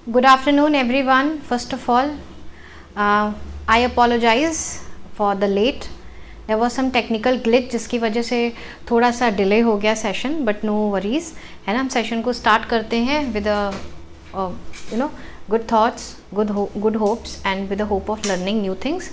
Good afternoon everyone. First of all, I apologize for the late. There was some technical glitch जिसकी वजह से थोड़ा सा delay हो गया सेशन, बट नो वरीज, है ना. हम सेशन को स्टार्ट करते हैं with good thoughts, good hopes and with the hope of learning new things.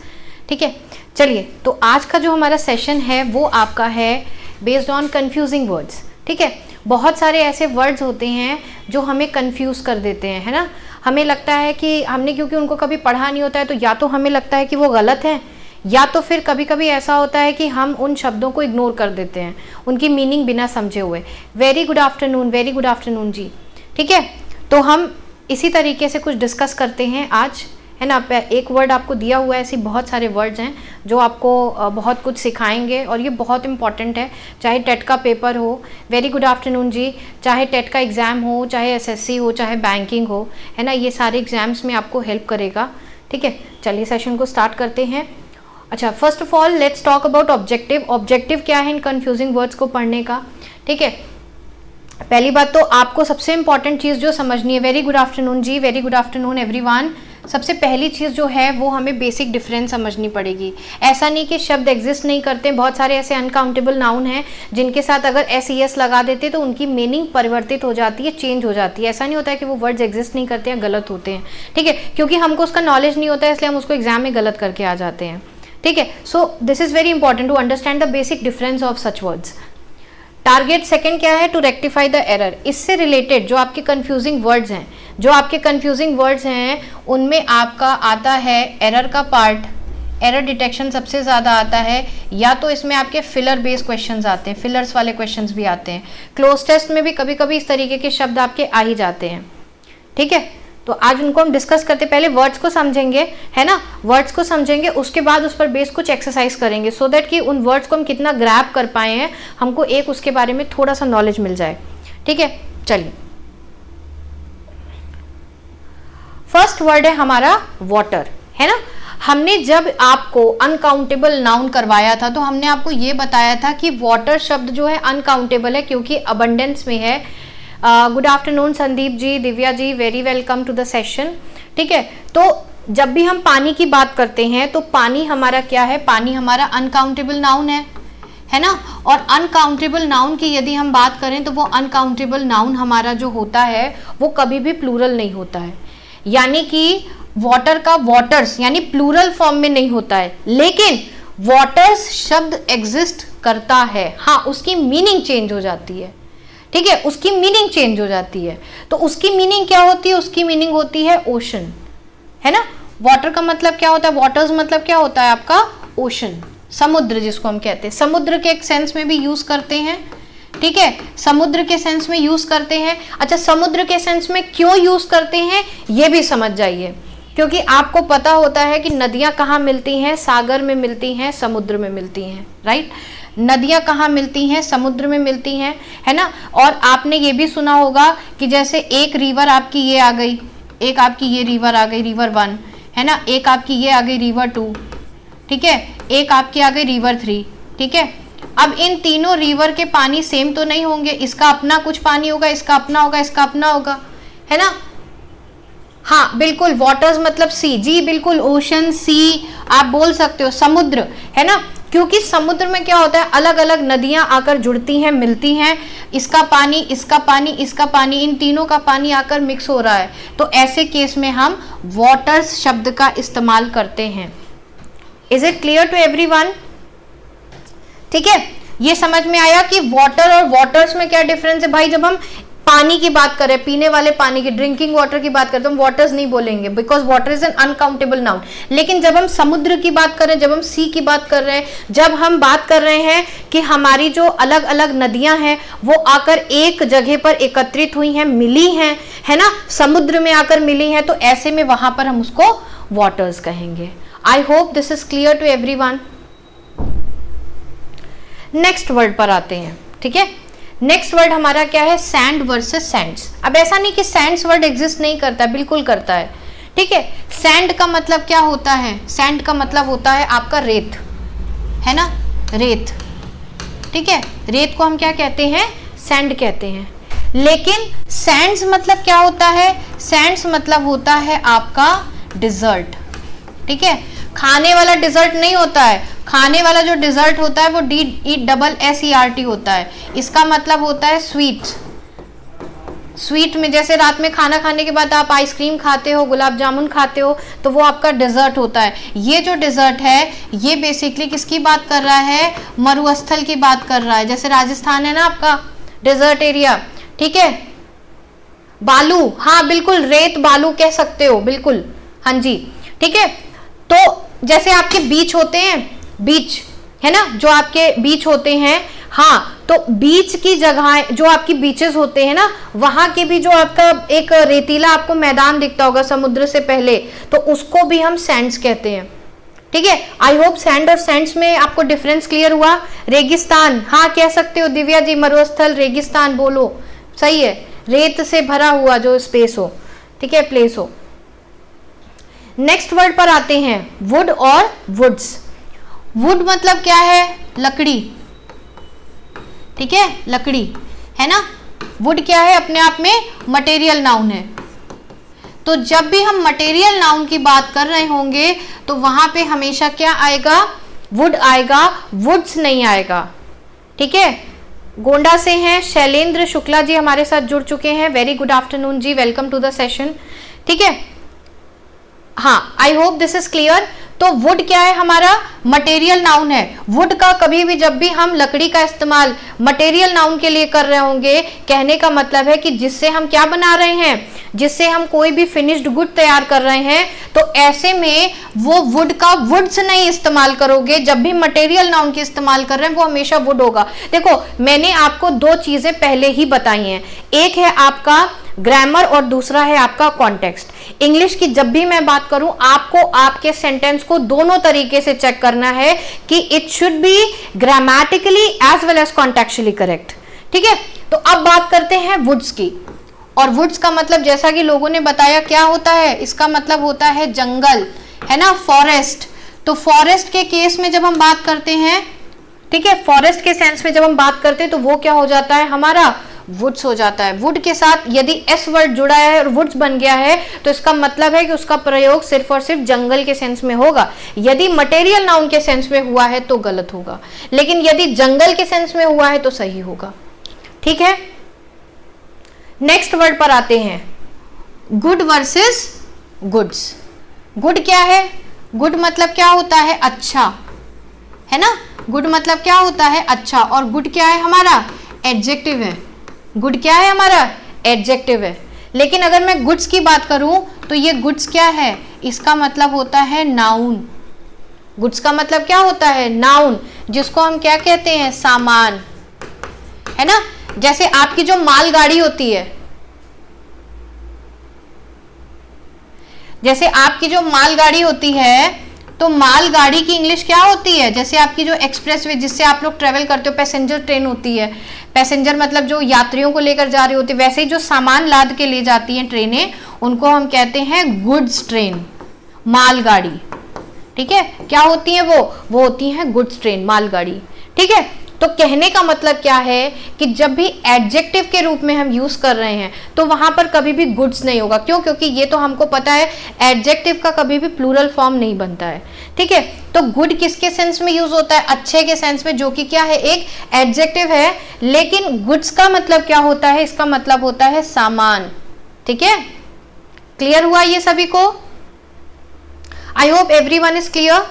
ठीक है, चलिए. तो आज का जो हमारा सेशन है वो आपका है बेस्ड ऑन कन्फ्यूजिंग वर्ड्स. ठीक है, बहुत सारे ऐसे वर्ड्स होते हैं जो हमें कंफ्यूज कर देते हैं, है ना. हमें लगता है कि हमने क्योंकि उनको कभी पढ़ा नहीं होता है तो या तो हमें लगता है कि वो गलत है, या तो फिर कभी कभी ऐसा होता है कि हम उन शब्दों को इग्नोर कर देते हैं उनकी मीनिंग बिना समझे हुए. वेरी गुड आफ्टरनून जी. ठीक है, तो हम इसी तरीके से कुछ डिस्कस करते हैं आज, है ना. एक वर्ड आपको दिया हुआ है, ऐसी बहुत सारे वर्ड्स हैं जो आपको बहुत कुछ सिखाएंगे और ये बहुत इंपॉर्टेंट है. चाहे टेट का पेपर हो, वेरी गुड आफ्टरनून जी, चाहे टेट का एग्ज़ाम हो, चाहे एसएससी हो, चाहे बैंकिंग हो, है ना. ये सारे एग्जाम्स में आपको हेल्प करेगा. ठीक है, चलिए सेशन को स्टार्ट करते हैं. अच्छा, first of all let's talk about objective. Objective क्या है इन कन्फ्यूजिंग वर्ड्स को पढ़ने का. ठीक है, पहली बात तो आपको सबसे इंपॉर्टेंट चीज़ जो समझनी है, वेरी गुड आफ्टरनून जी, वेरी गुड आफ्टरनून एवरीवन. सबसे पहली चीज़ जो है वो हमें बेसिक डिफरेंस समझनी पड़ेगी. ऐसा नहीं कि शब्द एग्जिस्ट नहीं करते, बहुत सारे ऐसे अनकाउंटेबल नाउन हैं जिनके साथ अगर एस लगा देते तो उनकी मीनिंग परिवर्तित हो जाती है, चेंज हो जाती है. ऐसा नहीं होता है कि वो वर्ड्स एग्जिस्ट नहीं करते हैं, गलत होते हैं. ठीक है, क्योंकि हमको उसका नॉलेज नहीं होता है इसलिए हम उसको एग्जाम में गलत करके आ जाते हैं. ठीक है, so this is very important to understand the basic difference of such words. Target second क्या है, टू रेक्टिफाई द एरर. इससे रिलेटेड जो आपके कंफ्यूजिंग वर्ड्स हैं उनमें आपका आता है एरर का पार्ट. एरर डिटेक्शन सबसे ज़्यादा आता है, या तो इसमें आपके फिलर बेस्ड क्वेश्चंस आते हैं, फिलर्स वाले क्वेश्चंस भी आते हैं. क्लोज टेस्ट में भी कभी कभी इस तरीके के शब्द आपके आ ही जाते हैं. ठीक है, तो आज उनको हम डिस्कस करते, पहले वर्ड्स को समझेंगे, है ना. वर्ड्स को समझेंगे, उसके बाद उस पर बेस कुछ एक्सरसाइज करेंगे सो दैट कि उन वर्ड्स को हम कितना ग्रैब कर पाए हैं, हमको एक उसके बारे में थोड़ा सा नॉलेज मिल जाए. ठीक है, चलिए. फर्स्ट वर्ड है हमारा वाटर, है ना. हमने जब आपको अनकाउंटेबल नाउन करवाया था तो हमने आपको ये बताया था कि वाटर शब्द जो है अनकाउंटेबल है क्योंकि अबंडेंस में है. Good afternoon Sandeep ji, Divya ji, very welcome to the session. ठीक है, तो जब भी हम पानी की बात करते हैं तो पानी हमारा क्या है, पानी हमारा अनकाउंटेबल नाउन है ना. और अनकाउंटेबल नाउन की यदि हम बात करें तो वो अनकाउंटेबल नाउन हमारा जो होता है वो कभी भी प्लूरल नहीं होता है. यानी कि वाटर का वाटर्स यानी प्लूरल फॉर्म में नहीं होता है, लेकिन वाटर्स शब्द एग्जिस्ट करता है. हाँ, उसकी मीनिंग चेंज हो जाती है. ठीक है, उसकी मीनिंग चेंज हो जाती है. तो उसकी मीनिंग क्या होती है, उसकी मीनिंग होती है ओशन, है ना. वाटर का मतलब क्या होता है, वाटर्स मतलब क्या होता है आपका ओशन, समुद्र जिसको हम कहते हैं. समुद्र के एक सेंस में भी यूज करते हैं. ठीक है, समुद्र के सेंस में यूज करते हैं. अच्छा, समुद्र के सेंस में क्यों यूज करते हैं ये भी समझ जाइए, क्योंकि आपको पता होता है कि नदियां कहाँ मिलती हैं, सागर में मिलती हैं, समुद्र में मिलती हैं. राइट, नदियां कहाँ मिलती हैं, समुद्र में मिलती हैं, है ना. और आपने ये भी सुना होगा कि जैसे एक रिवर आपकी ये आ गई, एक आपकी ये रिवर आ गई, रिवर 1, है ना. एक आपकी ये आ गई रिवर 2, ठीक है. एक आपकी आ गई रिवर 3. ठीक है, अब इन तीनों रिवर के पानी सेम तो नहीं होंगे, इसका अपना कुछ पानी होगा, इसका अपना होगा, इसका अपना होगा, है ना. हाँ बिल्कुल, वाटर्स मतलब सी, जी बिल्कुल, ओशन, सी आप बोल सकते हो, समुद्र, है ना. क्योंकि समुद्र में क्या होता है, अलग अलग नदियां आकर जुड़ती हैं, मिलती हैं, इसका पानी, इसका पानी, इसका पानी, इन तीनों का पानी आकर मिक्स हो रहा है. तो ऐसे केस में हम वाटर्स शब्द का इस्तेमाल करते हैं. Is it clear to everyone? ठीक है, ये समझ में आया कि वाटर और वाटर्स में क्या डिफरेंस है. भाई जब हम पानी की बात करें, पीने वाले पानी की, ड्रिंकिंग वाटर की बात करें तो हम वाटर्स नहीं बोलेंगे because water is an uncountable noun. लेकिन जब हम समुद्र की बात करें, जब हम सी की बात कर रहे हैं, जब हम बात कर रहे हैं कि हमारी जो अलग अलग नदियां हैं वो आकर एक जगह पर एकत्रित हुई हैं, मिली हैं, है ना, समुद्र में आकर मिली हैं, तो ऐसे में वहां पर हम उसको वाटर्स कहेंगे. I hope this is clear to everyone. Next word पर आते हैं. ठीक है, नेक्स्ट वर्ड हमारा क्या है, सैंड वर्सेस सैंड्स. अब ऐसा नहीं कि सैंड्स वर्ड एग्जिस्ट नहीं करता, बिल्कुल करता है. ठीक है, सैंड का मतलब क्या होता है, सैंड का मतलब होता है आपका रेत, है ना, रेत. ठीक है, रेत को हम क्या कहते हैं, सैंड कहते हैं. लेकिन सैंड्स मतलब क्या होता है? सैंड्स मतलब होता है आपका डिजर्ट, ठीक है, खाने वाला डिजर्ट नहीं होता है। खाने वाला जो डिजर्ट होता है वो DESSERT होता है। इसका मतलब होता है स्वीट। स्वीट में जैसे रात में खाना खाने के बाद आप आइसक्रीम खाते हो, गुलाब जामुन खाते हो, तो वो आपका डिजर्ट होता है। ये जो डिजर्ट है ये बेसिकली किसकी बात कर रहा है? मरुस्थल की बात कर रहा है। जैसे राजस्थान है ना आपका डिजर्ट एरिया, ठीक है। बालू, हाँ बिल्कुल, रेत बालू कह सकते हो, बिल्कुल, हाँ जी, ठीक है। तो जैसे आपके बीच होते हैं, बीच है ना, जो आपके बीच होते हैं, हाँ, तो बीच की जगह जो आपकी बीचेस होते हैं ना, वहां के भी जो आपका एक रेतीला आपको मैदान दिखता होगा समुद्र से पहले, तो उसको भी हम सैंड्स कहते हैं, ठीक है। आई होप सैंड और सैंड्स में आपको डिफरेंस क्लियर हुआ। रेगिस्तान, हाँ कह सकते हो दिव्या जी, मरुस्थल, रेगिस्तान बोलो, सही है, रेत से भरा हुआ जो स्पेस हो, ठीक है, प्लेस हो। नेक्स्ट वर्ड पर आते हैं, वुड और वुड्स। वुड मतलब क्या है? लकड़ी, ठीक है, लकड़ी है ना। वुड क्या है? अपने आप में मटेरियल नाउन है। तो जब भी हम मटेरियल नाउन की बात कर रहे होंगे तो वहां पे हमेशा क्या आएगा? वुड आएगा, वुड्स नहीं आएगा, ठीक है। गोंडा से हैं शैलेंद्र शुक्ला जी हमारे साथ जुड़ चुके हैं। Very good afternoon ji, welcome to the session, ठीक है। हाँ, I hope this is clear. तो वुड क्या है? हमारा मटेरियल नाउन है। वुड का कभी भी जब भी हम लकड़ी का इस्तेमाल मटेरियल नाउन के लिए कर रहे होंगे, कहने का मतलब है कि जिससे हम क्या बना रहे हैं, जिससे हम कोई भी फिनिश्ड गुड तैयार कर रहे हैं, तो ऐसे में वो वुड का वुड्स नहीं इस्तेमाल करोगे। जब भी मटेरियल नाउन की इस्तेमाल कर रहे हैं वो हमेशा वुड होगा। देखो, मैंने आपको दो चीजें पहले ही बताई हैं, एक है आपका ग्रामर और दूसरा है आपका कॉन्टेक्स्ट। इंग्लिश की जब भी मैं बात करूं, आपको आपके सेंटेंस को दोनों तरीके से चेक करना है कि it should be grammatically as well as contextually correct, ठीक है। तो अब बात करते हैं वुड्स की। और वुड्स का मतलब जैसा कि लोगों ने बताया क्या होता है, इसका मतलब होता है जंगल, है ना, फॉरेस्ट। तो फॉरेस्ट के केस में जब हम बात करते हैं, ठीक है, फॉरेस्ट के सेंस में जब हम बात करते हैं तो वो क्या हो जाता है? हमारा वुड्स हो जाता है। वुड के साथ यदि एस वर्ड जुड़ा है और वुड्स बन गया है तो इसका मतलब है कि उसका प्रयोग सिर्फ और सिर्फ जंगल के सेंस में होगा। यदि मटेरियल नाउन के सेंस में हुआ है तो गलत होगा, लेकिन यदि जंगल के सेंस में हुआ है तो सही होगा, ठीक है। नेक्स्ट वर्ड पर आते हैं, गुड वर्सेस गुड्स। गुड क्या है? गुड मतलब क्या होता है? अच्छा, है ना। गुड मतलब क्या होता है? अच्छा। और गुड क्या है? हमारा एडजेक्टिव है। गुड क्या है? हमारा एडजेक्टिव है। लेकिन अगर मैं गुड्स की बात करूं तो ये गुड्स क्या है? इसका मतलब होता है नाउन। गुड्स का मतलब क्या होता है? नाउन, जिसको हम क्या कहते हैं? सामान, है ना। जैसे आपकी जो मालगाड़ी होती है, जैसे आपकी जो मालगाड़ी होती है, तो मालगाड़ी की इंग्लिश क्या होती है? जैसे आपकी जो एक्सप्रेसवे जिससे आप लोग ट्रेवल करते हो, पैसेंजर ट्रेन होती है, पैसेंजर मतलब जो यात्रियों को लेकर जा रही होती है, वैसे ही जो सामान लाद के ले जाती हैं ट्रेनें, उनको हम कहते हैं गुड्स ट्रेन, मालगाड़ी, ठीक है। क्या होती है वो होती है गुड्स ट्रेन, मालगाड़ी, ठीक है। तो कहने का मतलब क्या है कि जब भी एडजेक्टिव के रूप में हम यूज कर रहे हैं तो वहां पर कभी भी गुड्स नहीं होगा। क्यों? क्योंकि ये तो हमको पता है एडजेक्टिव का कभी भी प्लूरल फॉर्म नहीं बनता है, ठीक है। तो गुड किसके सेंस में यूज होता है? अच्छे के सेंस में, जो कि क्या है? एक एडजेक्टिव है। लेकिन गुड्स का मतलब क्या होता है? इसका मतलब होता है सामान, ठीक है। क्लियर हुआ ये सभी को? I hope everyone is clear.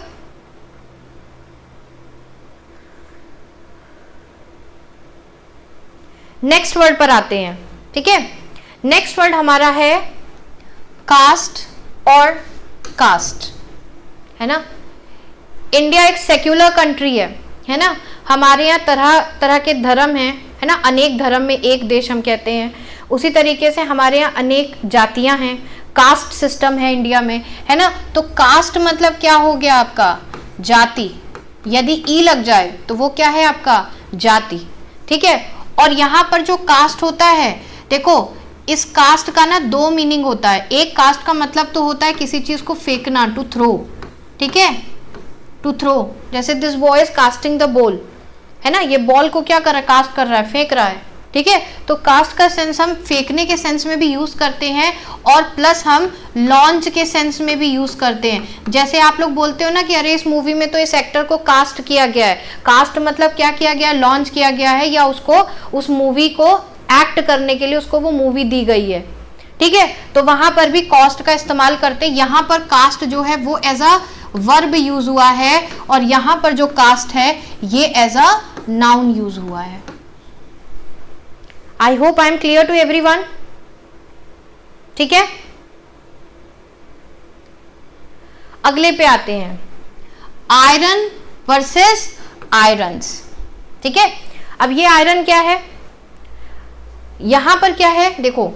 Next word पर आते हैं, ठीक है। नेक्स्ट वर्ड हमारा है कास्ट और कास्ट, है ना। इंडिया एक सेक्युलर कंट्री है ना। हमारे यहाँ तरह तरह के धर्म हैं, है ना। अनेक धर्म में एक देश हम कहते हैं। उसी तरीके से हमारे यहाँ अनेक जातियां हैं, कास्ट सिस्टम है इंडिया में, है ना। तो कास्ट मतलब क्या हो गया आपका? जाति। यदि ई लग जाए तो वो क्या है आपका? जाति, ठीक है। और यहाँ पर जो कास्ट होता है, देखो इस कास्ट का ना दो मीनिंग होता है। एक कास्ट का मतलब तो होता है किसी चीज को फेंकना, टू थ्रो, ठीक है, टू थ्रो। जैसे this boy is casting the ball, है ना। ये बॉल को क्या कर रहा है? कास्ट कर रहा है, फेंक रहा है, ठीक है। तो कास्ट का सेंस हम फेंकने के सेंस में भी यूज करते हैं और प्लस हम लॉन्च के सेंस में भी यूज करते हैं। जैसे आप लोग बोलते हो ना कि अरे इस मूवी में तो इस एक्टर को कास्ट किया गया है। कास्ट मतलब क्या किया गया, लॉन्च किया गया है, या उसको उस मूवी को एक्ट करने के लिए उसको वो मूवी दी गई है, ठीक है। तो वहां पर भी कास्ट का इस्तेमाल करते हैं। यहां पर कास्ट जो है वो एज अ वर्ब यूज हुआ है और यहां पर जो कास्ट है ये एज अ नाउन यूज हुआ है। I hope I am clear to everyone, ठीक है। अगले पे आते हैं, आयरन वर्सेस आयरन्स, ठीक है। अब ये आयरन क्या है, यहां पर क्या है, देखो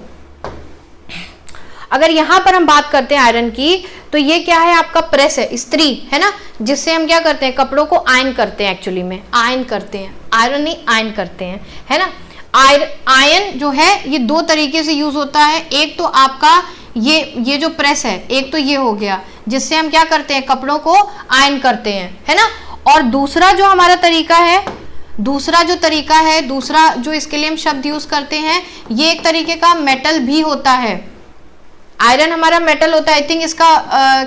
अगर यहां पर हम बात करते हैं आयरन की, तो ये क्या है, आपका प्रेस है, इस्त्री है ना, जिससे हम क्या करते हैं, कपड़ों को आयन करते हैं, एक्चुअली में आयन करते हैं, आयरन नहीं आयन करते हैं, है ना। आयन जो है ये दो तरीके से यूज होता है। एक तो आपका ये जो प्रेस है, एक तो ये हो गया जिससे हम क्या करते हैं, कपड़ों को आयन करते हैं, है ना। और दूसरा जो हमारा तरीका है, दूसरा जो इसके लिए हम शब्द यूज करते हैं, ये एक तरीके का मेटल भी होता है। आयरन हमारा मेटल होता है। आई थिंक इसका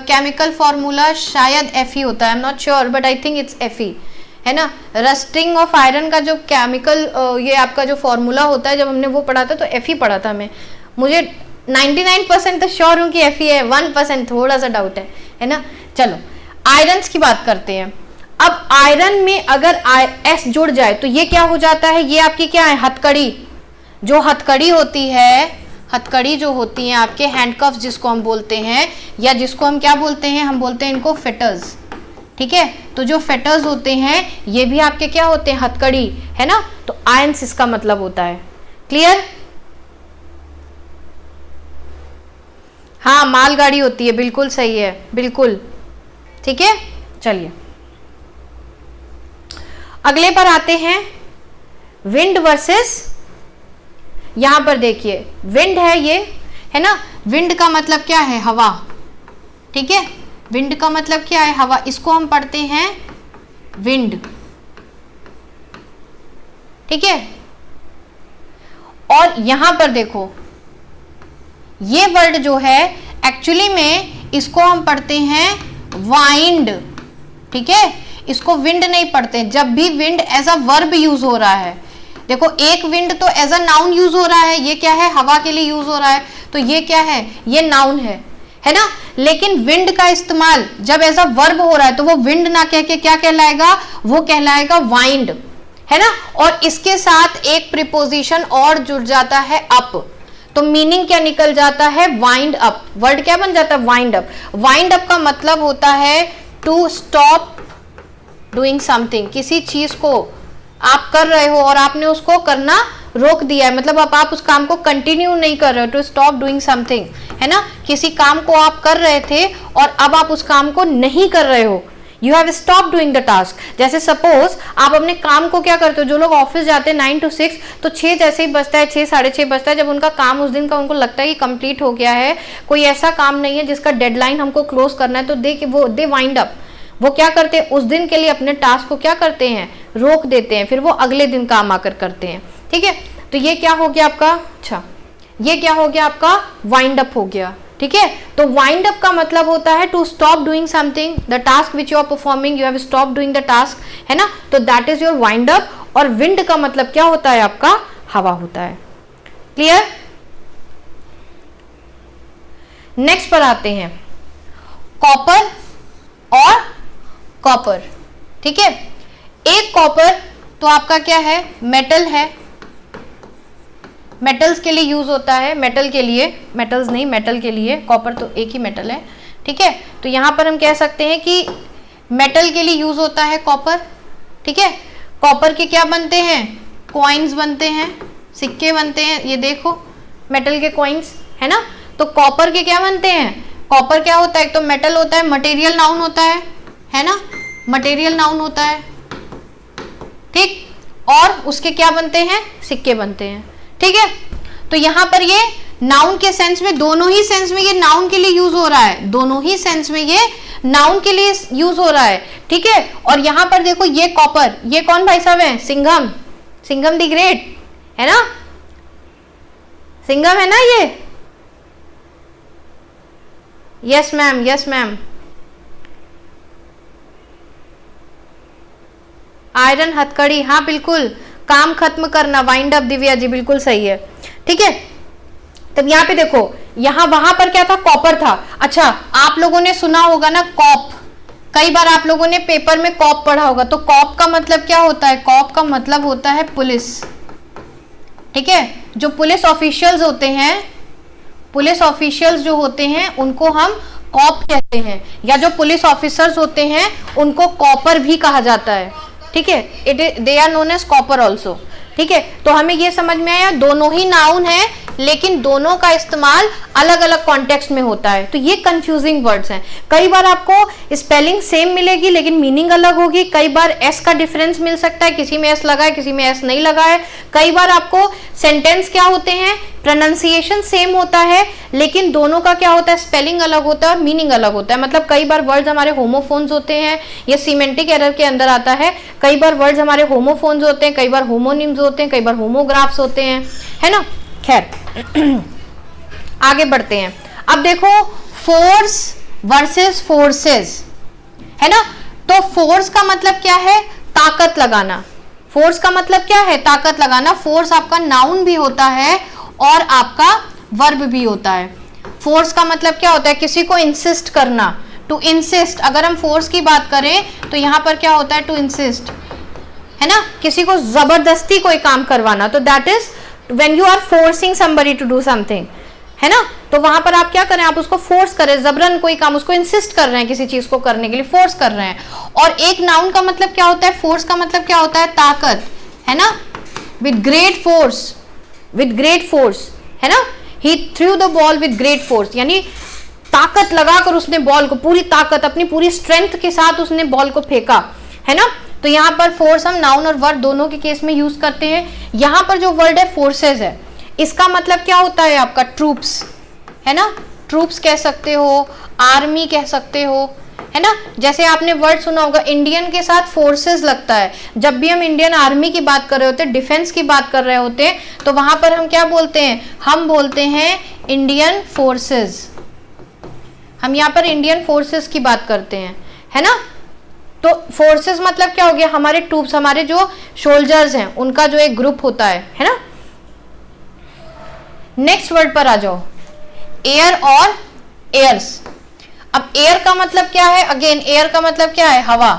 केमिकल फॉर्मूला शायद Fe होता है, I am not sure but I think it's Fe, है ना। रस्टिंग ऑफ आयरन का जो केमिकल ये आपका जो फॉर्मूला होता है, जब हमने वो पढ़ा था तो Fe पढ़ा था मैं, मुझे 99% तो श्योर हूँ कि Fe है, 1% थोड़ा सा डाउट है ना। चलो आयरन्स की बात करते हैं। अब आयरन में अगर S जुड़ जाए तो ये क्या हो जाता है, ये आपकी क्या है, हथकड़ी। जो हथकड़ी होती है, हथकड़ी जो होती है आपके हैंडकफ जिसको हम बोलते हैं, या जिसको हम क्या बोलते हैं, हम बोलते हैं इनको फेटर्स, ठीक है। तो जो फेटर्स होते हैं ये भी आपके क्या होते हैं, हथकड़ी, है ना। तो आयंस इसका मतलब होता है। क्लियर? हाँ, मालगाड़ी होती है, बिल्कुल सही है, बिल्कुल ठीक है। चलिए अगले पर आते हैं, विंड वर्सेस, यहां पर देखिए विंड है ये, है ना। विंड का मतलब क्या है, हवा, ठीक है। विंड का मतलब क्या है, हवा। इसको हम पढ़ते हैं विंड, ठीक है। और यहां पर देखो ये वर्ड जो है एक्चुअली में इसको हम पढ़ते हैं वाइंड, ठीक है। इसको विंड नहीं पढ़ते। जब भी wind as a verb use हो रहा है, देखो एक विंड तो एज अ नाउन यूज हो रहा है, ये क्या है, हवा के लिए यूज हो रहा है, तो ये क्या है, ये नाउन है ना। लेकिन विंड का इस्तेमाल जब एज अ वर्ब हो रहा है तो वो विंड ना कह के क्या कहलाएगा, वो कहलाएगा वाइंड, है ना। और इसके साथ एक प्रीपोजिशन और जुड़ जाता है अप, तो मीनिंग क्या निकल जाता है, वाइंड अप। वर्ड क्या बन जाता है, वाइंड अप। वाइंड अप का मतलब होता है टू स्टॉप डूइंग समथिंग। किसी चीज को आप कर रहे हो और आपने उसको करना रोक दिया है, मतलब अब आप उस काम को कंटिन्यू नहीं कर रहे हो, टू स्टॉप डूइंग समथिंग, है ना। किसी काम को आप कर रहे थे और अब आप उस काम को नहीं कर रहे हो, you have stop doing the task. जैसे सपोज आप अपने काम को क्या करते हो, जो लोग ऑफिस जाते हैं 9 to 6, तो 6 जैसे ही बजता है, 6 साढ़े 6 बजता है, जब उनका काम उस दिन का उनको लगता है कि कंप्लीट हो गया है, कोई ऐसा काम नहीं है जिसका डेडलाइन हमको क्लोज करना है, तो दे वाइंड अप। वो क्या करते हैं, उस दिन के लिए अपने टास्क को क्या करते हैं, रोक देते हैं, फिर वो अगले दिन काम आकर करते हैं, ठीक है। तो ये क्या हो गया आपका, अच्छा ये क्या हो गया आपका, वाइंड अप हो गया, ठीक है। तो वाइंड अप का मतलब होता है to stop doing something, the task which you are performing, you have stop doing the task, है ना। तो that is your wind up. और विंड का मतलब क्या होता है आपका, हवा होता है। क्लियर? नेक्स्ट पर आते हैं, कॉपर और कॉपर, ठीक है। एक कॉपर तो आपका क्या है, मेटल है, मेटल्स के लिए यूज होता है, मेटल के लिए, मेटल्स नहीं मेटल के लिए, कॉपर तो एक ही मेटल है, ठीक है। तो यहां पर हम कह सकते हैं कि मेटल के लिए यूज होता है कॉपर, ठीक है। कॉपर के क्या बनते हैं, कॉइन्स बनते हैं, सिक्के बनते हैं, ये देखो मेटल के कॉइन्स, है ना। तो कॉपर के क्या बनते हैं, कॉपर क्या होता है, एक तो मेटल होता है, मटेरियल नाउन होता है ना, मटेरियल नाउन होता है, ठीक। और उसके क्या बनते हैं, सिक्के बनते हैं, ठीक है। तो यहां पर ये नाउन के सेंस में, दोनों ही सेंस में ये नाउन के लिए यूज हो रहा है, दोनों ही सेंस में ये नाउन के लिए यूज हो रहा है, ठीक है। और यहां पर देखो ये कॉपर, ये कौन भाई साहब है, सिंघम, सिंघम द ग्रेट, है ना, सिंगम है ना ये, yes ma'am, yes ma'am. Iron हथकड़ी, हाँ बिल्कुल, काम खत्म करना, वाइंड अप, दिव्या जी बिल्कुल सही है, ठीक है। तब यहाँ पे देखो, यहाँ वहां पर क्या था, कॉपर था। अच्छा, आप लोगों ने सुना होगा ना कॉप, कई बार आप लोगों ने पेपर में कॉप पढ़ा होगा, तो कॉप का मतलब क्या होता है, कॉप का मतलब होता है पुलिस, ठीक है। जो पुलिस ऑफिशियल्स होते हैं, पुलिस ऑफिशियल्स जो होते हैं उनको हम कॉप कहते हैं, या जो पुलिस ऑफिसर्स होते हैं उनको कॉपर भी कहा जाता है, ठीक है। They are known as copper also, ठीक है। तो हमें ये समझ में आया, दोनों ही नाउन है लेकिन दोनों का इस्तेमाल अलग अलग कॉन्टेक्स्ट में होता है, तो ये कंफ्यूजिंग वर्ड्स हैं। कई बार आपको स्पेलिंग सेम मिलेगी लेकिन मीनिंग अलग होगी, कई बार एस का डिफरेंस मिल सकता है, किसी में एस लगा है किसी में एस नहीं लगा है, कई बार आपको सेंटेंस क्या होते हैं, प्रोनाउंसिएशन सेम होता है लेकिन दोनों का क्या होता है, स्पेलिंग अलग होता है और मीनिंग अलग होता है। मतलब कई बार वर्ड्स हमारे होमोफोन्स होते हैं, ये सीमेंटिक एरर के अंदर आता है, कई बार वर्ड्स हमारे होमोफोन्स होते हैं, कई बार होमोनिम्स होते हैं, कई बार होमोग्राफ्स होते हैं, है ना। खैर आगे बढ़ते हैं। अब देखो, फोर्स वर्सेस फोर्सेस, है ना। तो फोर्स का मतलब क्या है, ताकत लगाना। फोर्स का मतलब क्या है, ताकत लगाना। फोर्स आपका नाउन भी होता है और आपका वर्ब भी होता है। फोर्स का मतलब क्या होता है, किसी को इंसिस्ट करना, टू इंसिस्ट। अगर हम फोर्स की बात करें तो यहां पर क्या होता है, टू इंसिस्ट, है ना, किसी को जबरदस्ती कोई काम करवाना, तो that is when you are forcing somebody to do something, है ना। तो वहां पर आप क्या करें, आप उसको फोर्स करें, जबरन कोई काम, उसको इंसिस्ट कर रहे हैं किसी चीज को करने के लिए, फोर्स कर रहे हैं। और एक नाउन का मतलब क्या होता है, फोर्स का मतलब क्या होता है, ताकत, है ना। With great force, with great force, है ना। He through the ball with great force, यानी ताकत लगाकर उसने बॉल को, पूरी ताकत, अपनी पूरी स्ट्रेंथ के साथ उसने बॉल को फेंका, है ना। तो यहाँ पर फोर्स हम नाउन और वर्ब दोनों के केस में यूज करते हैं। यहाँ पर जो वर्ड है फोर्सेस है, इसका मतलब क्या होता है आपका, ट्रूप्स, है ना। ट्रूप्स कह सकते हो, आर्मी कह सकते हो, है ना। जैसे आपने वर्ड सुना होगा, इंडियन के साथ फोर्सेस लगता है। जब भी हम इंडियन आर्मी की बात कर रहे होते हैं, डिफेंस की बात कर रहे होते हैं, तो वहां पर हम क्या बोलते हैं, हम बोलते हैं इंडियन फोर्सेस। हम यहाँ पर इंडियन फोर्सेस की बात करते हैं, है ना। तो फोर्सेस मतलब क्या हो गया, हमारे ट्रूप्स, हमारे जो सोल्जर्स हैं उनका जो एक ग्रुप होता है ना। नेक्स्ट वर्ड पर आ जाओ, एयर और एयर्स। अब एयर का मतलब क्या है, अगेन एयर का मतलब क्या है, हवा,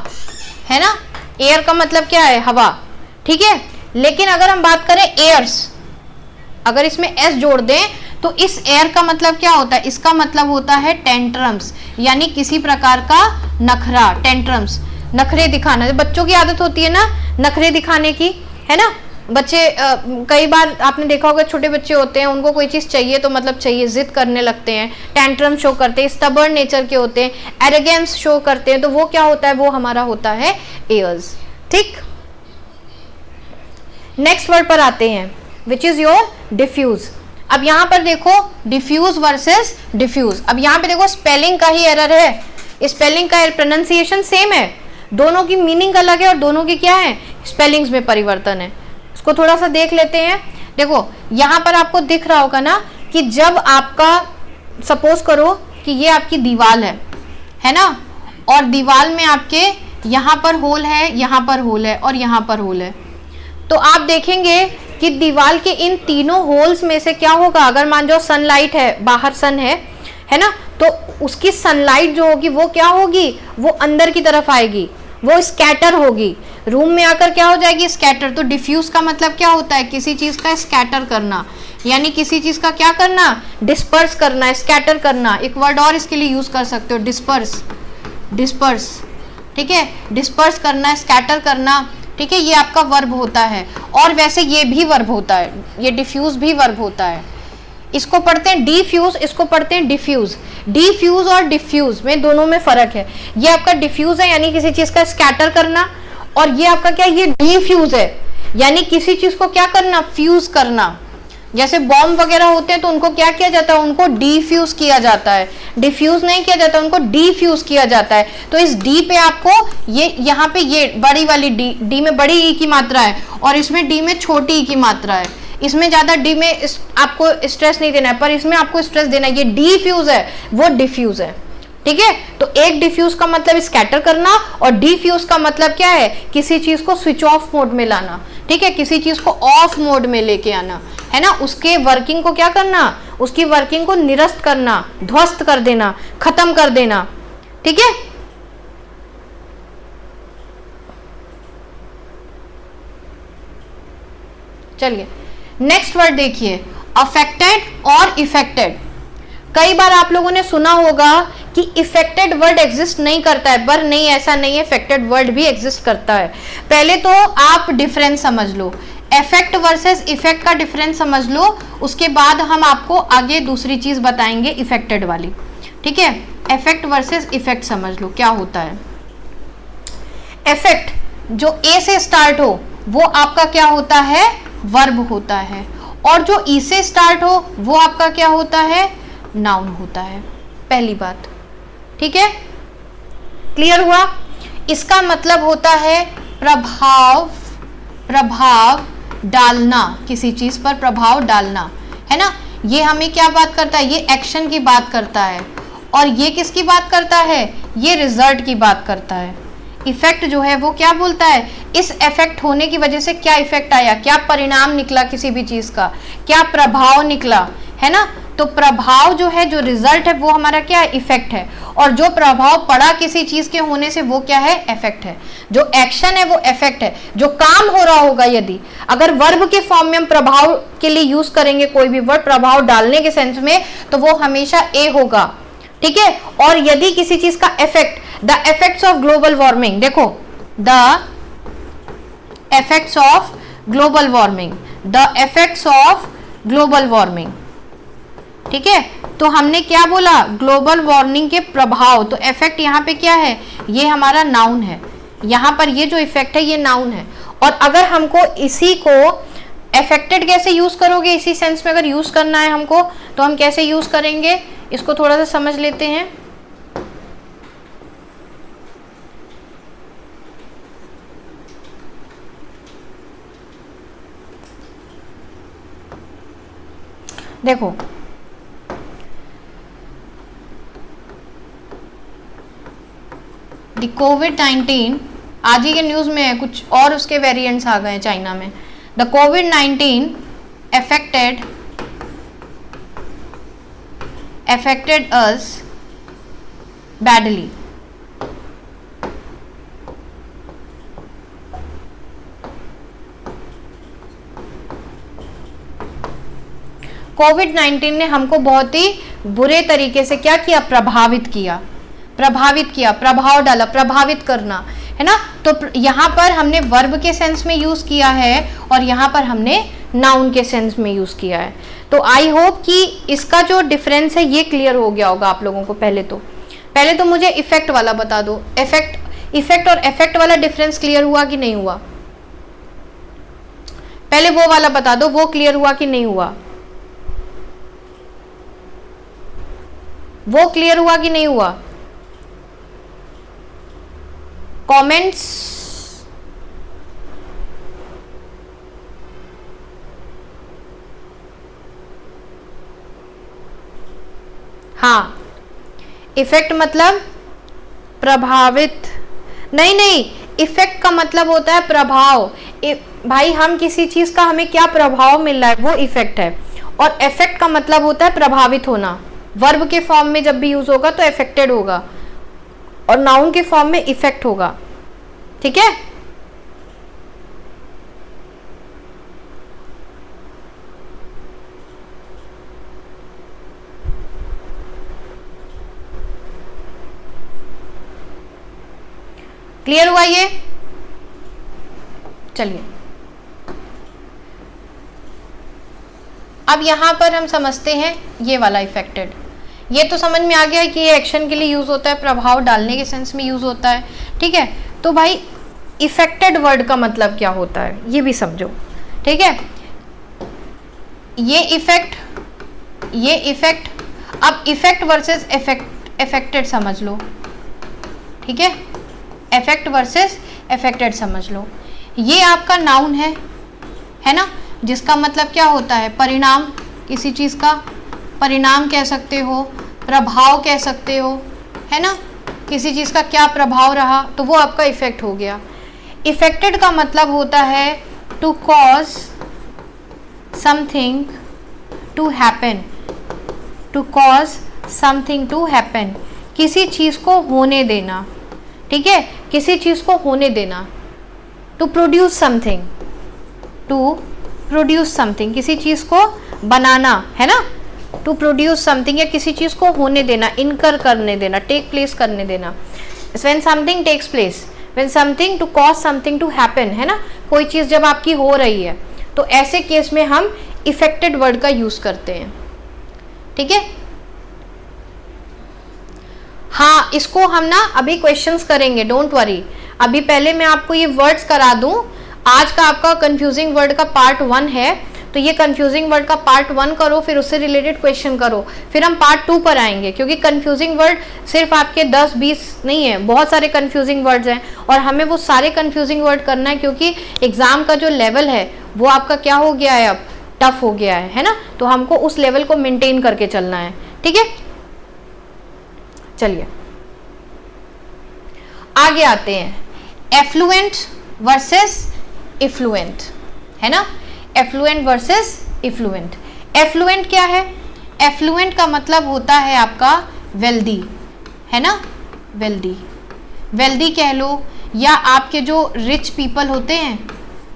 है ना। एयर का मतलब क्या है, हवा, ठीक है। लेकिन अगर हम बात करें एयर्स, अगर इसमें एस जोड़ दें तो इस एयर का मतलब क्या होता है, इसका मतलब होता है टेंट्रम्स, यानी किसी प्रकार का नखरा, टेंट्रम्स, नखरे दिखाना। बच्चों की आदत होती है ना नखरे दिखाने की, है ना। बच्चे कई बार आपने देखा होगा, छोटे बच्चे होते हैं, उनको कोई चीज चाहिए तो मतलब चाहिए, जिद करने लगते हैं, टेंट्रम शो करते हैं, स्टबर्न नेचर के होते हैं, एरोगेंस शो करते हैं, तो वो क्या होता है, वो हमारा होता है एयर्स, ठीक। नेक्स्ट वर्ड पर आते हैं, विच इज योर डिफ्यूज। अब यहां पर देखो, डिफ्यूज वर्सेस डिफ्यूज। अब यहां पे देखो, स्पेलिंग का ही एरर है, स्पेलिंग का प्रोनाउंसिएशन सेम है, दोनों की मीनिंग अलग है और दोनों की क्या है, स्पेलिंग्स में परिवर्तन है। इसको थोड़ा सा देख लेते हैं। देखो यहां पर आपको दिख रहा होगा ना कि जब आपका, सपोज करो कि ये आपकी दीवार है ना, और दीवार में आपके यहां पर होल है, यहां पर होल है और यहां पर होल है, तो आप देखेंगे कि दीवार के इन तीनों होल्स में से क्या होगा, अगर मान लो सनलाइट है, बाहर सन है ना, तो उसकी सनलाइट जो होगी वो क्या होगी, वो अंदर की तरफ आएगी, वो स्कैटर होगी, रूम में आकर क्या हो जाएगी, स्कैटर। तो डिफ्यूज का मतलब क्या होता है, किसी चीज का स्कैटर करना, यानी किसी चीज का क्या करना, डिस्पर्स करना, स्कैटर करना। एक वर्ड और इसके लिए यूज कर सकते हो, डिस्पर्स, डिस्पर्स, ठीक है, डिस्पर्स करना, स्कैटर करना, ठीक है, ये आपका वर्ब होता है। और वैसे ये भी वर्ब होता है, ये डिफ्यूज भी वर्ब होता है। इसको पढ़ते हैं डिफ्यूज, इसको पढ़ते हैं डिफ्यूज। डिफ्यूज और डिफ्यूज में दोनों में फर्क है। ये आपका डिफ्यूज है यानी किसी चीज का स्कैटर करना, और ये आपका क्या, ये डिफ्यूज है यानी किसी चीज को क्या करना, फ्यूज करना। जैसे बॉम्ब वगैरह होते हैं तो उनको क्या किया जाता है, उनको डिफ्यूज किया जाता है, डिफ्यूज नहीं किया जाता, उनको डिफ्यूज किया जाता है। तो इस डी पे आपको ये, यहाँ पे ये बड़ी वाली डी, डी में बड़ी ई की मात्रा है और इसमें डी में छोटी ई की मात्रा है, इसमें ज्यादा डी में आपको स्ट्रेस नहीं देना है, पर इसमें आपको स्ट्रेस देना है। ये डिफ्यूज है, वो डिफ्यूज है, ठीक है। तो एक डिफ्यूज का मतलब स्कैटर करना, और डिफ्यूज का मतलब क्या है, किसी चीज को स्विच ऑफ मोड में लाना, ठीक है, किसी चीज को ऑफ मोड में लेके आना, है ना, उसके वर्किंग को क्या करना, उसकी वर्किंग को निरस्त करना, ध्वस्त कर देना, खत्म कर देना, ठीक है। चलिए नेक्स्ट वर्ड देखिए, अफेक्टेड और इफेक्टेड। कई बार आप लोगों ने सुना होगा कि इफेक्टेड वर्ड एग्जिस्ट नहीं करता है, पर नहीं, ऐसा नहीं है, इफेक्टेड वर्ड भी एग्जिस्ट करता है। पहले तो आप डिफरेंस समझ लो, इफेक्ट वर्सेस इफेक्ट का डिफरेंस समझ लो, उसके बाद हम आपको आगे दूसरी चीज बताएंगे इफेक्टेड वाली, ठीक है। इफेक्ट वर्सेस इफेक्ट समझ लो क्या होता है। इफेक्ट जो ए से स्टार्ट हो वो आपका क्या होता है, वर्ब होता है, और जो ई से स्टार्ट हो वो आपका क्या होता है, नाउन होता है। पहली बात, ठीक है, क्लियर हुआ। इसका मतलब होता है प्रभाव, प्रभाव डालना, किसी चीज पर प्रभाव डालना, है ना। ये हमें क्या बात करता है, ये एक्शन की बात करता है, और ये किसकी बात करता है, ये रिजल्ट की बात करता है। इफेक्ट जो है वो क्या बोलता है, इस इफेक्ट होने की वजह से क्या इफेक्ट आया, क्या परिणाम निकला किसी भी चीज का, क्या प्रभाव निकला, है ना। तो प्रभाव जो है, जो रिजल्ट है, वो हमारा क्या है, इफेक्ट है, और जो प्रभाव पड़ा किसी चीज के होने से वो क्या है, इफेक्ट है। जो एक्शन है वो इफेक्ट है, जो काम हो रहा होगा, यदि अगर वर्ब के फॉर्म में हम प्रभाव के लिए यूज करेंगे कोई भी वर्ड, प्रभाव डालने के सेंस में, तो वो हमेशा ए होगा, ठीक है। और यदि किसी चीज का effect, the effects of global warming, देखो the effects of global warming, the effects of global warming, ठीक है। तो हमने क्या बोला, ग्लोबल वार्मिंग के प्रभाव, तो इफेक्ट यहाँ पे क्या है, ये हमारा नाउन है, यहाँ पर ये जो इफेक्ट है ये नाउन है। और अगर हमको इसी को अफेक्टेड कैसे यूज करोगे, इसी सेंस में अगर यूज करना है हमको, तो हम कैसे यूज करेंगे, इसको थोड़ा सा समझ लेते हैं। देखो कोविड-19 आज ही के न्यूज में है, कुछ और उसके वेरिएंट्स आ गए हैं चाइना में। The covid affected us badly. कोविड-19 ने हमको बहुत ही बुरे तरीके से क्या किया, प्रभावित किया, प्रभाव डाला, प्रभावित करना, है ना। तो यहाँ पर हमने वर्ब के सेंस में यूज किया है, और यहाँ पर हमने नाउन के सेंस में यूज किया है। तो आई होप कि इसका जो डिफरेंस है ये क्लियर हो गया होगा आप लोगों को। पहले तो मुझे इफेक्ट वाला बता दो, इफेक्ट और इफेक्ट वाला डिफरेंस क्लियर हुआ कि नहीं हुआ, पहले वो वाला बता दो, वो क्लियर हुआ कि नहीं हुआ, वो क्लियर हुआ कि नहीं हुआ, कमेंट्स। हाँ, इफेक्ट मतलब प्रभावित, नहीं, इफेक्ट का मतलब होता है प्रभाव। भाई हम किसी चीज का हमें क्या प्रभाव मिल रहा है, वो इफेक्ट है, और इफेक्ट का मतलब होता है प्रभावित होना। वर्ब के फॉर्म में जब भी यूज होगा तो इफेक्टेड होगा, और नाउन के फॉर्म में इफेक्ट होगा, ठीक है। क्लियर हुआ ये। चलिए अब यहां पर हम समझते हैं ये वाला इफेक्टेड। ये तो समझ में आ गया कि ये एक्शन के लिए यूज होता है, प्रभाव डालने के सेंस में यूज होता है, ठीक है। तो भाई इफेक्टेड वर्ड का मतलब क्या होता है ये भी समझो, ठीक है। ये इफेक्ट, अब इफेक्ट वर्सेस इफेक्टेड समझ लो, ठीक है। इफेक्ट वर्सेस इफेक्टेड समझ लो। ये आपका नाउन है ना, जिसका मतलब क्या होता है परिणाम, किसी चीज का परिणाम कह सकते हो, प्रभाव कह सकते हो, है ना, किसी चीज का क्या प्रभाव रहा, तो वो आपका इफेक्ट हो गया। इफेक्टेड का मतलब होता है to cause something to happen, to cause something to happen, किसी चीज को होने देना, ठीक है, किसी चीज को होने देना। To produce something, to produce something, किसी चीज को बनाना, है ना, टू प्रोड्यूस समथिंग, या किसी चीज को होने देना, इनकर करने देना, टेक प्लेस करने देना। When something takes place, when something to cause something to happen, है ना, कोई चीज जब आपकी हो रही है तो ऐसे केस में हम इफेक्टेड वर्ड का यूज करते हैं, ठीक है। हाँ, इसको हम ना अभी क्वेश्चंस करेंगे, डोंट वरी। अभी पहले मैं आपको ये वर्ड्स करा दूं। आज का आपका कंफ्यूजिंग वर्ड का पार्ट 1 है, तो ये कंफ्यूजिंग वर्ड का पार्ट 1 करो, फिर उससे रिलेटेड क्वेश्चन करो, फिर हम पार्ट 2 पर आएंगे, क्योंकि कंफ्यूजिंग वर्ड सिर्फ आपके 10-20 नहीं है, बहुत सारे कंफ्यूजिंग वर्ड्स हैं और हमें वो सारे कंफ्यूजिंग वर्ड करना है, क्योंकि एग्जाम का जो लेवल है वो आपका क्या हो गया है, अब टफ हो गया है ना, तो हमको उस लेवल को मेंटेन करके चलना है, ठीक है। चलिए आगे आते हैं। एफ्लुएंट वर्सेस इफ्लुएंट, है ना, एफ्लुएंट वर्सेस इफ्लुएंट। एफ्लुएंट क्या है? एफ्लुएंट का मतलब होता है आपका वेल्दी, है ना, वेल्दी, वेल्दी कह लो, या आपके जो रिच पीपल होते हैं,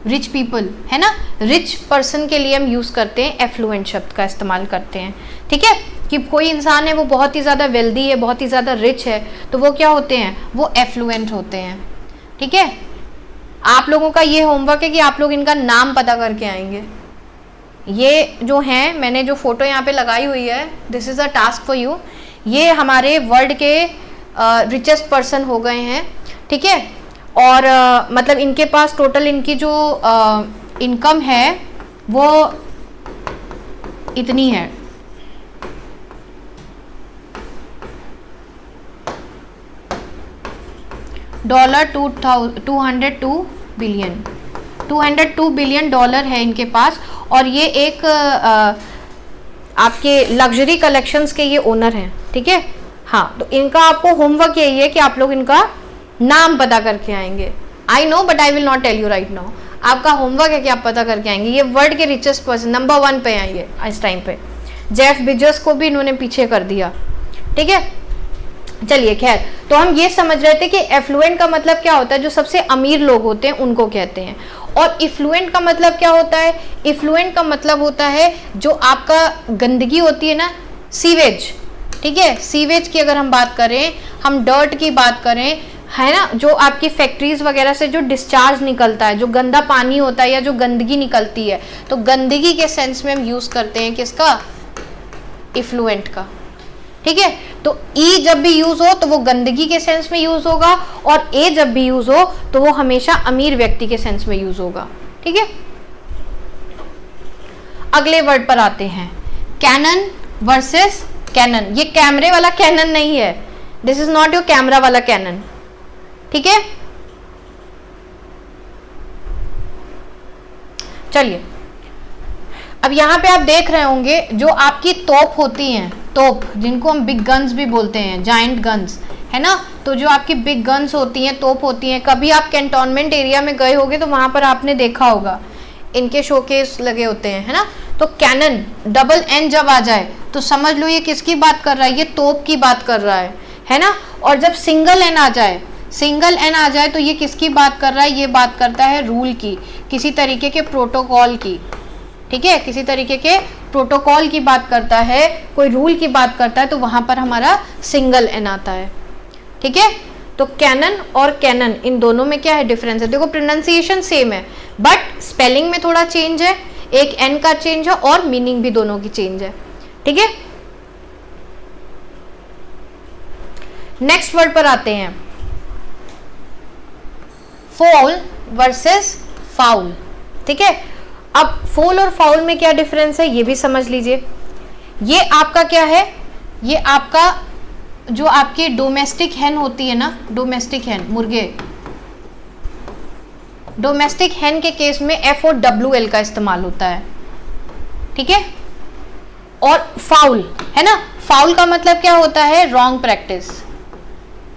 रिच पीपल, है ना, रिच पर्सन के लिए हम यूज करते हैं एफ्लुएंट शब्द का इस्तेमाल करते हैं, ठीक है, कि कोई इंसान है वो बहुत ही ज़्यादा वेल्दी है, बहुत ही ज़्यादा रिच है, तो वो क्या होते हैं, वो एफ्लुएंट होते हैं, ठीक है। आप लोगों का ये होमवर्क है कि आप लोग इनका नाम पता करके आएंगे। ये जो हैं, मैंने जो फोटो यहाँ पे लगाई हुई है, this is a task for you. ये हमारे वर्ल्ड के रिचेस्ट पर्सन हो गए हैं, ठीक है, और मतलब इनके पास टोटल इनकी जो इनकम है वो इतनी है, $202 बिलियन, 202 बिलियन डॉलर है इनके पास, और ये एक आपके लग्जरी कलेक्शंस के ये ओनर हैं, ठीक है। हाँ, तो इनका आपको होमवर्क यही है कि आप लोग इनका नाम पता करके आएंगे। I know but I will not tell you right now. आपका होमवर्क है कि आप पता करके आएंगे। ये वर्ल्ड के रिचेस्ट पर्सन नंबर 1 पे आएंगे इस टाइम पे। जेफ बेजोस को भी इन्होंने पीछे कर दिया, ठीक है। चलिए खैर, तो हम ये समझ रहे थे कि एफ्लुएंट का मतलब क्या होता है, जो सबसे अमीर लोग होते हैं उनको कहते हैं, और इफ्लुएंट का मतलब क्या होता है, इफ्लुएंट का मतलब होता है जो आपका गंदगी होती है ना, सीवेज, ठीक है, सीवेज की अगर हम बात करें, हम डर्ट की बात करें, है ना, जो आपकी फैक्ट्रीज वगैरह से जो डिस्चार्ज निकलता है, जो गंदा पानी होता है या जो गंदगी निकलती है, तो गंदगी के सेंस में हम यूज करते हैं किसका, इफ्लुएंट का, ठीक है। तो ई जब भी यूज हो तो वो गंदगी के सेंस में यूज होगा, और ए जब भी यूज हो तो वो हमेशा अमीर व्यक्ति के सेंस में यूज होगा, ठीक है। अगले वर्ड पर आते हैं, कैनन वर्सेस कैनन। ये कैमरे वाला कैनन नहीं है, this is not your camera वाला कैनन, ठीक है। चलिए, अब यहां पे आप देख रहे होंगे जो आपकी तोप होती हैं, तोप जिनको हम बिग गन्स भी बोलते हैं, जायंट गन्स, है ना, तो जो आपकी बिग गन्स होती हैं, तोप होती हैं, कभी आप कैंटोनमेंट एरिया में गए होंगे तो वहां पर आपने देखा होगा इनके शोकेस लगे होते हैं, है ना। तो कैनन डबल एन जब आ जाए तो समझ लो ये किसकी बात कर रहा है, ये तोप की बात कर रहा है ना। और जब सिंगल एन आ जाए, सिंगल एन आ जाए तो ये किसकी बात कर रहा है, ये बात करता है रूल की, किसी तरीके के प्रोटोकॉल की, ठीक है, किसी तरीके के प्रोटोकॉल की बात करता है, कोई रूल की बात करता है, तो वहां पर हमारा सिंगल एन आता है, ठीक है। तो कैनन और कैनन इन दोनों में क्या है डिफरेंस है, देखो प्रोनाउंसिएशन सेम है बट स्पेलिंग में थोड़ा चेंज है, एक एन का चेंज है और मीनिंग भी दोनों की चेंज है, ठीक है। नेक्स्ट वर्ड पर आते हैं, फॉल वर्सेस फाउल, ठीक है। अब फॉल और फाउल में क्या डिफरेंस है ये भी समझ लीजिए। ये आपका क्या है, ये आपका जो आपकी डोमेस्टिक हैन होती है ना, डोमेस्टिक हैन, मुर्गे, डोमेस्टिक हैन के केस में FOWL का इस्तेमाल होता है, ठीक है। और फाउल है ना, फाउल का मतलब क्या होता है, रॉन्ग प्रैक्टिस,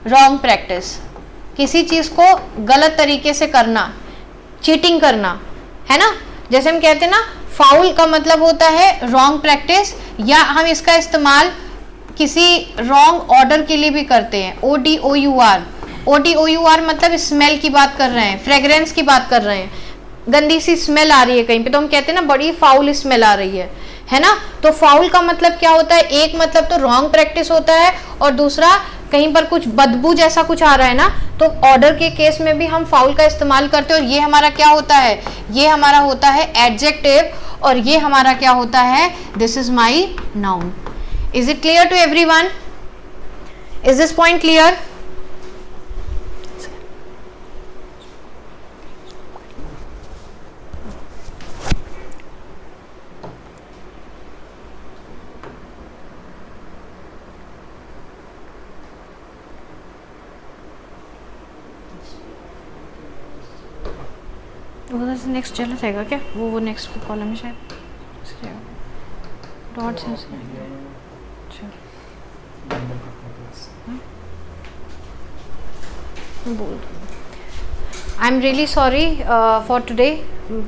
रॉन्ग प्रैक्टिस, किसी चीज को गलत तरीके से करना, चीटिंग करना, है ना। जैसे हम कहते हैं ना, फाउल का मतलब होता है रॉन्ग प्रैक्टिस, या हम इसका इस्तेमाल किसी रॉन्ग ऑर्डर के लिए भी करते हैं। ODOUR, ODOUR मतलब स्मेल की बात कर रहे हैं, फ्रेग्रेंस की बात कर रहे हैं, गंदी सी स्मेल आ रही है कहीं पे तो हम कहते हैं ना बड़ी फाउल स्मेल आ रही है ना। तो फाउल का मतलब क्या होता है, एक मतलब तो रॉन्ग प्रैक्टिस होता है, और दूसरा कहीं पर कुछ बदबू जैसा कुछ आ रहा है ना, तो ऑर्डर के केस में भी हम फाउल का इस्तेमाल करते हैं। और ये हमारा क्या होता है, ये हमारा होता है एडजेक्टिव, और ये हमारा क्या होता है, this is my noun. Is it clear to everyone? Is this point clear? वो नेक्स्ट चला रहेगा क्या, वो नेक्स्ट कॉलम में शायद डॉट से बोल। I am really sorry for today,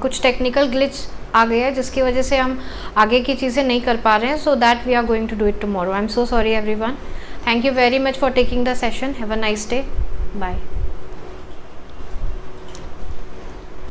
कुछ टेक्निकल ग्लिच आ गया है जिसकी वजह से हम आगे की चीज़ें नहीं कर पा रहे हैं, so that we are going to do it tomorrow. I am so sorry everyone. Thank you very much for taking the session. Have a nice day, bye.